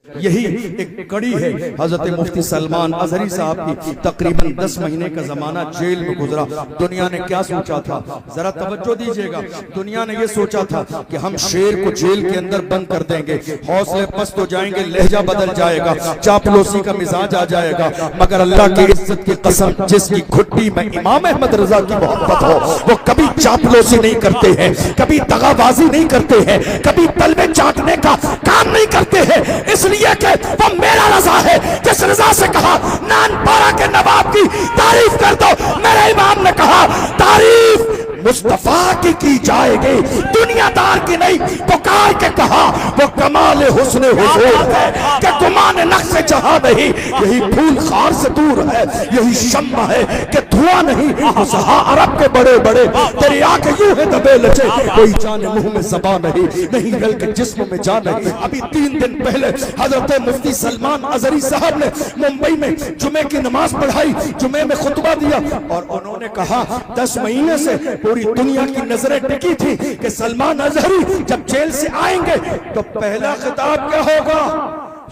यही एक कड़ी है। हजरत मुफ्ती सलमान अजहरी साहब की तकरीबन 10 महीने का जमाना जेल में गुजरा। दुनिया ने क्या सोचा था, जरा तवज्जो दीजिएगा। दुनिया ने ये सोचा था कि हम शेर को जेल के अंदर बंद कर देंगे, हौसले पस्त हो जाएंगे, लहजा बदल जाएगा, चापलूसी का मिजाज आ जाएगा। मगर अल्लाह की इज्जत की कसम, जिसकी घुट्टी में इमाम अहमद रजा की मोहब्बत हो, वो कभी चापलूसी नहीं करते हैं, कभी दगाबाजी नहीं करते हैं, कभी तलवे चाटने का काम नहीं करते हैं। इसलिए कि वो मेरा रजा है। जिस रजा से कहा नानपारा के नवाब की तारीफ कर दो, मेरे इमाम ने कहा तारीफ मुस्तफा की जाएगी, दुनियादार की नहीं। पुकार के कहा वो कमाल हुस्न हुजूर है कि गुमान नक्श जहां नहीं, यही फूल खार से दूर है, यही शम्मा है कि धुआं नहीं। सहा अरब के बड़े बड़े दरिया के यूं है दबे लचे, कोई जाने मुंह में ज़बान नहीं बल्कि जिस्म में जान नहीं। अभी 3 दिन पहले हजरत मुफ्ती सलमान अजहरी साहब ने मुंबई में जुमे की नमाज पढ़ाई, जुमे में खुतबा दिया और उन्होंने कहा 10 महीने से पूरी दुनिया की नजरें टिकी थी कि सलमान अजहरी जब जेल से आएंगे तो पहला खिताब क्या होगा।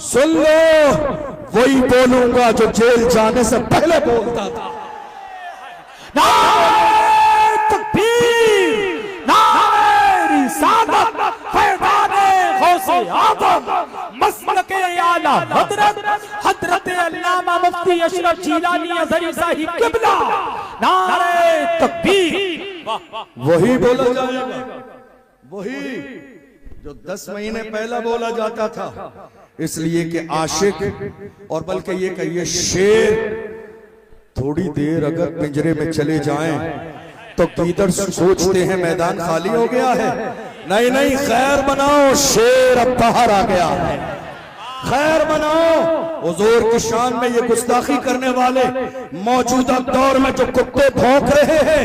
सुन लो, वही बोलूंगा जो जेल जाने से पहले बोलता था। नारे तकबीर, नारे रिसालत, फैज़ाने गौसे आज़म, मसलके आला हज़रत, हज़रत अल्लामा मुफ्ती अशरफ जीलानी अज़हरी साहिब क़िबला। नारे तकबीर, वही बोला जाएगा, वही जो 10 महीने पहला बोला जाता था। इसलिए कि आशिक और बल्कि ये कहिए शेर थोड़ी देर अगर पिंजरे में चले जाएं तो गीदड़ सोचते हैं मैदान खाली हो गया है। नहीं, खैर बनाओ, शेर अब बाहर आ गया है, खैर बनाओ। हुजूर की शान में ये गुस्ताखी करने वाले मौजूदा दौर में जो कुत्ते भौंक रहे हैं,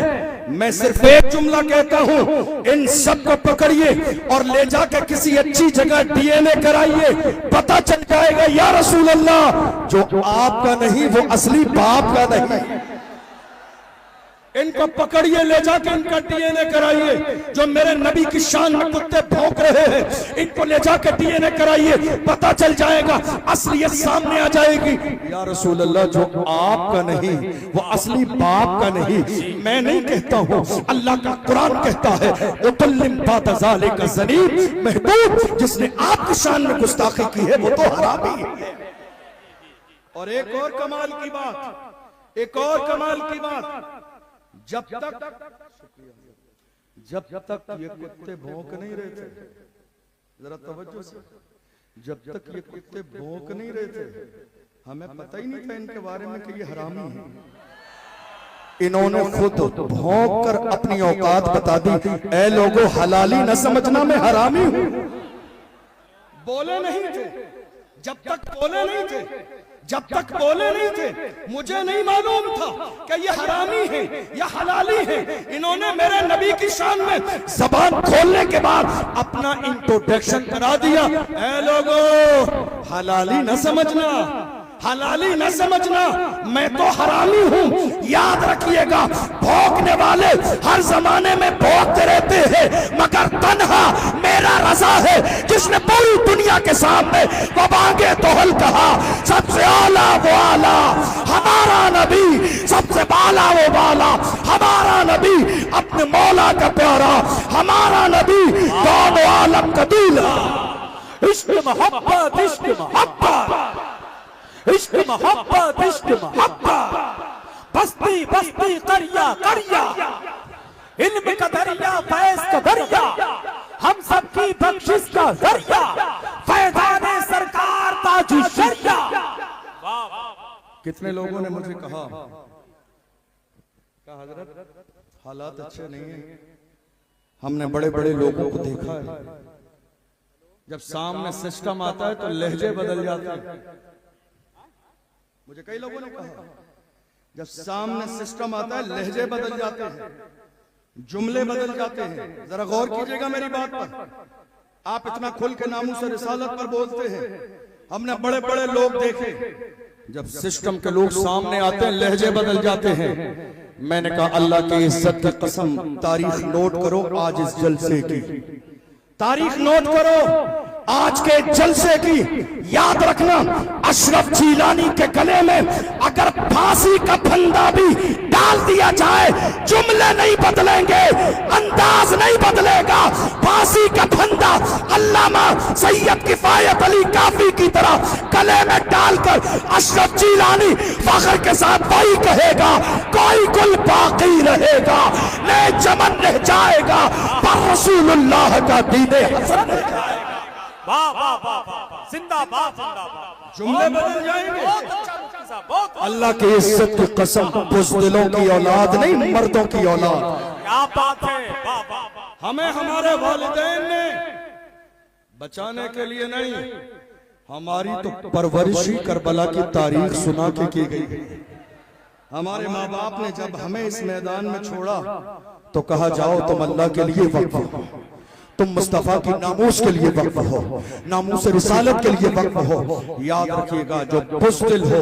मैं सिर्फ एक जुमला कहता हूं, इन सब को पकड़िए और ले जाकर किसी अच्छी जगह डीएनए कराइए, पता चल जाएगा या रसूल अल्लाह जो आपका नहीं वो असली बाप का नहीं। इनको पकड़िए, ले जाके इनका डीएनए कराइए। जो मेरे नबी की शान में कुत्ते भौंक रहे हैं, इनको ले जाके डीएनए कराइए, पता चल जाएगा, असलियत सामने आ जाएगी। या रसूल अल्लाह जो आपका नहीं वो असली बाप का नहीं। मैं नहीं कहता हूँ, अल्लाह का कुरान कहता है, उतल्लिम बाद ज़ालिका ज़नीब, महबूब जिसने आपकी शान में गुस्ताखी की है वो तो हरामी है। और एक और कमाल की बात, एक और कमाल की बात, जब तक ये कुत्ते भौंक नहीं रहे थे, जरा तवज्जो से, जब तक ये कुत्ते भौंक नहीं रहे थे हमें पता ही नहीं था इनके बारे में कि ये हरामी है। इन्होंने खुद भौंक कर अपनी औकात बता दी। ऐ लोगों, हलाली न समझना, मैं हरामी हूं। बोले नहीं थे, जब तक बोले नहीं थे, जब तक बोले नहीं थे, मुझे नहीं मालूम था कि ये हरामी है या हलाली है। इन्होंने मेरे नबी की शान में जबान खोलने के बाद अपना इंट्रोडक्शन करा दिया। ऐ लोगों, हलाली न समझना, हलाली न समझना, मैं तो हरामी हूँ। याद रखिएगा, भौंकने वाले हर जमाने में भौंकते रहते हैं, मगर तन्हा मेरा रजा है जिसने पूरी दुनिया के सामने वो बागे तोहल कहा। सबसे आला वो आला हमारा नबी, सबसे बाला वो बाला हमारा नबी, अपने मौला का प्यारा हमारा नबी, कौन आलम का दूल्हा। इश्क मोहब्बत, इश्क मोहब्बत, इश्क मोहब्बत, इश्क मोहब्बत, बस्ती बस्ती करिया करिया, इल्म का दरिया, फैज़ का दरिया, हम सबकी बख्शिश का जरिया, फैज़ाने सरकार ताजु शरिया। कितने लोगों ने मुझे कहा हजरत हालात अच्छे नहीं है। हमने बड़े बड़े लोगों को देखा है, जब सामने सिस्टम आता है तो लहजे बदल जाते हैं। मुझे कई लोगों ने कहा जब सामने सिस्टम आता है लहजे बदल जाते हैं, जुमले बदल जाते हैं। जरा गौर कीजिएगा मेरी बात पर। आप इतना खुल के नामूस रिसालत पर बोलते हैं, हमने बड़े बड़े लोग देखे, जब सिस्टम के लोग सामने आते हैं लहजे बदल जाते हैं। मैंने कहा अल्लाह की इज्जत की कसम, तारीख नोट करो आज इस जलसे की, तारीख नोट करो आज के जलसे की याद रखना, अशरफ जीलानी के गले में अगर फांसी का फंदा भी डाल दिया जाए, जुमले नहीं बदलेंगे, अंदाज नहीं बदलेगा। फांसी का फंदा अल्लामा सैयद किफायत अली काफी की तरह गले में डालकर अशरफ जीलानी फख्र के साथ भाई कहेगा, कोई गुल बाकी रहेगा, ने चमन रह जाएगा, पर रसूलुल्लाह का दीने हसन रह जाएगा। वाह वाह वाह वाह, जिंदाबाद जिंदाबाद। जुमले बदल जाएंगे। बहुत अच्छा मुफ्ती साहब, बहुत अल्लाह की इज्जत की कसम, बुज़दिलों की औलाद नहीं, मर्दों की औलाद। क्या बात है, वाह वाह वाह। हमें हमारे वालिदैन ने बचाने के लिए नहीं, हमारी तो परवरिश ही करबला की तारीख सुना के की गई। हमारे माँ बाप ने जब हमें इस मैदान में छोड़ा तो कहा जाओ तुम अल्लाह के लिए वक्फ हो, तुम मुस्तफा की नामूस के लिए वक्फ हो, नामूस रिसालत के लिए वक्फ हो। याद रखिएगा, जो बुज़दिल हो